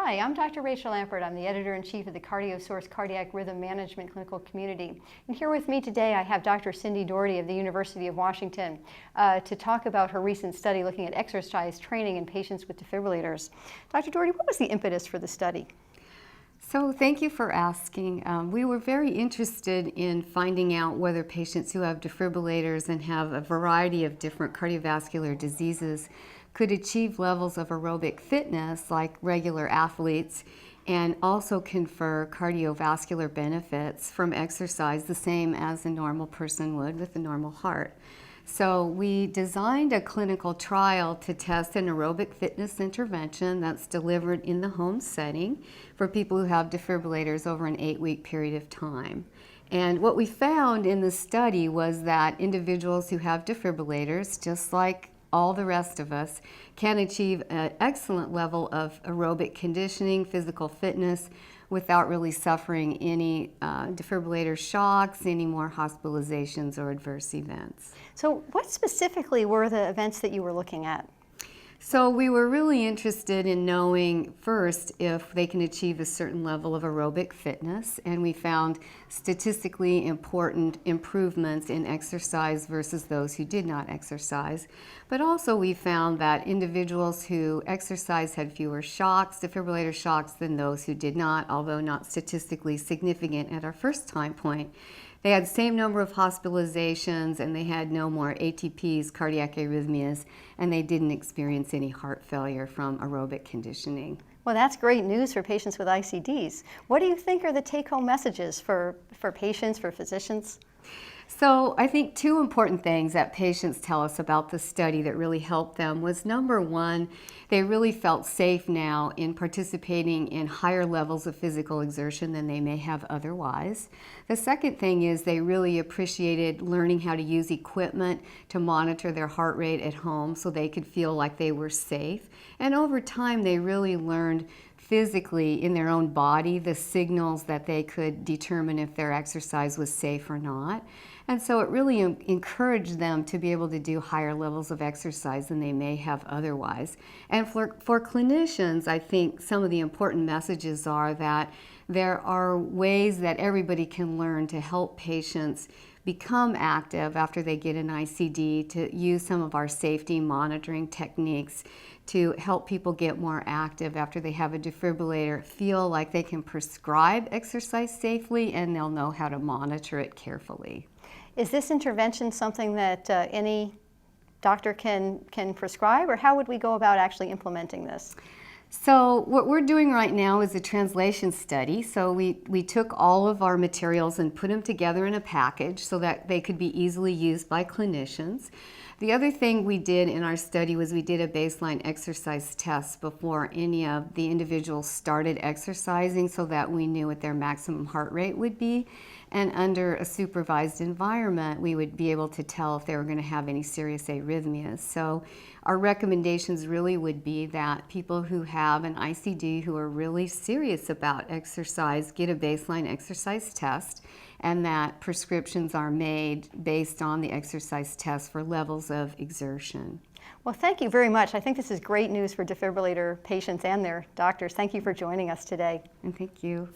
Hi, I'm Dr. Rachel Lampert. I'm the editor-in-chief of the CardioSource Cardiac Rhythm Management Clinical Community. And here with me today I have Dr. Cindy Doherty of the University of Washington to talk about her recent study looking at exercise training in patients with defibrillators. Dr. Doherty, what was the impetus for the study? So thank you for asking. We were very interested in finding out whether patients who have defibrillators and have a variety of different cardiovascular diseases could achieve levels of aerobic fitness like regular athletes and also confer cardiovascular benefits from exercise the same as a normal person would with a normal heart. So we designed a clinical trial to test an aerobic fitness intervention that's delivered in the home setting for people who have defibrillators over an 8-week period of time. And what we found in the study was that individuals who have defibrillators, just like all the rest of us, can achieve an excellent level of aerobic conditioning, physical fitness, without really suffering any defibrillator shocks, any more hospitalizations or adverse events. So what specifically were the events that you were looking at? So we were really interested in knowing first if they can achieve a certain level of aerobic fitness, and we found statistically important improvements in exercise versus those who did not exercise. But also we found that individuals who exercised had fewer shocks, defibrillator shocks, than those who did not, although not statistically significant at our first time point. They had the same number of hospitalizations, and they had no more ATPs, cardiac arrhythmias, and they didn't experience any heart failure from aerobic conditioning. Well, that's great news for patients with ICDs. What do you think are the take-home messages for patients, for physicians? So I think two important things that patients tell us about the study that really helped them was, number one, they really felt safe now in participating in higher levels of physical exertion than they may have otherwise. The second thing is they really appreciated learning how to use equipment to monitor their heart rate at home so they could feel like they were safe. And over time they really learned physically in their own body the signals that they could determine if their exercise was safe or not. And so it really encouraged them to be able to do higher levels of exercise than they may have otherwise. And for clinicians, I think some of the important messages are that there are ways that everybody can learn to help patients become active after they get an ICD, to use some of our safety monitoring techniques to help people get more active after they have a defibrillator, feel like they can prescribe exercise safely, and they'll know how to monitor it carefully. Is this intervention something that any doctor can prescribe, or how would we go about actually implementing this? So what we're doing right now is a translation study. So we took all of our materials and put them together in a package so that they could be easily used by clinicians. The other thing we did in our study was we did a baseline exercise test before any of the individuals started exercising so that we knew what their maximum heart rate would be. And under a supervised environment, we would be able to tell if they were going to have any serious arrhythmias. So our recommendations really would be that people who have an ICD who are really serious about exercise get a baseline exercise test, and that prescriptions are made based on the exercise test for levels of exertion. Well, thank you very much. I think this is great news for defibrillator patients and their doctors. Thank you for joining us today. And thank you.